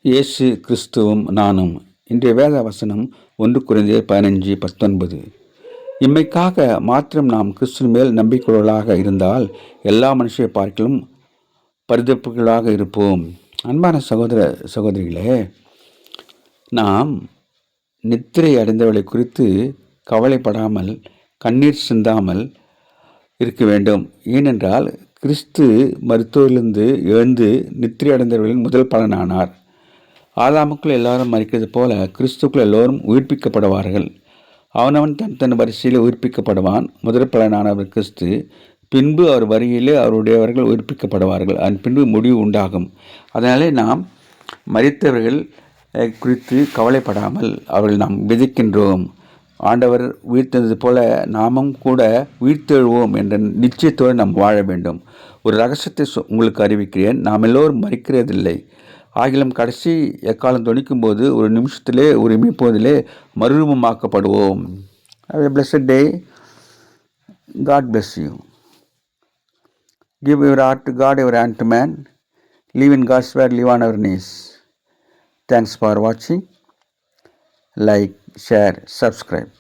இயேசு கிறிஸ்துவும் நானும். இன்றைய வேத வசனம் 1 கொரிந்தியர் 15:19. இம்மைக்காக மாத்திரம் நாம் கிறிஸ்துவின் மேல் நம்பிக்கையுள்ளவர்களாக இருந்தால் எல்லா மனுஷரை பார்க்கலும் பரிதப்புகளாக இருப்போம். அன்பான சகோதர சகோதரிகளே, நாம் நித்திரை அடைந்தவர்களை குறித்து கவலைப்படாமல் கண்ணீர் சிந்தாமல் இருக்க வேண்டும். ஏனென்றால் கிறிஸ்து மருத்துவரிலிருந்து எழுந்து நித்திரை அடைந்தவர்களின் முதல் பலனானார். ஆதாமுக்குள் எல்லாரும் மறிக்கிறது போல கிறிஸ்துக்குள் எல்லோரும் உயிர்ப்பிக்கப்படுவார்கள். அவனவன் தன் வரிசையில் உயிர்ப்பிக்கப்படுவான். முதல் பலனானவர் கிறிஸ்து. பின்பு அவர் வருகையிலே அவருடையவர்கள் உயிர்ப்பிக்கப்படுவார்கள். அதன் பின்பு முடிவு உண்டாகும். அதனாலே நாம் மரித்தவர்கள் குறித்து கவலைப்படாமல் அவர்கள் நாம் விதைக்கின்றோம். ஆண்டவர் உயிர்த்தெழுந்தது போல நாமும் கூட உயிர்த்தெழுவோம் என்ற நிச்சயத்தோடு நாம் வாழ வேண்டும். ஒரு ரகசியத்தை உங்களுக்கு அறிவிக்கிறேன். நாம் எல்லோரும் மறிக்கிறதில்லை. ஆகிலும் கடைசி எக்காலம் தொனிக்கும் போது ஒரு நிமிஷத்திலே ஒரு இமைப்போதிலே மறுரூபமாக்கப்படுவோம். Have a blessed day. God bless you. Give your heart to God, your hand to man. Live in God's word, live on our knees. Thanks for watching. Like, share, subscribe.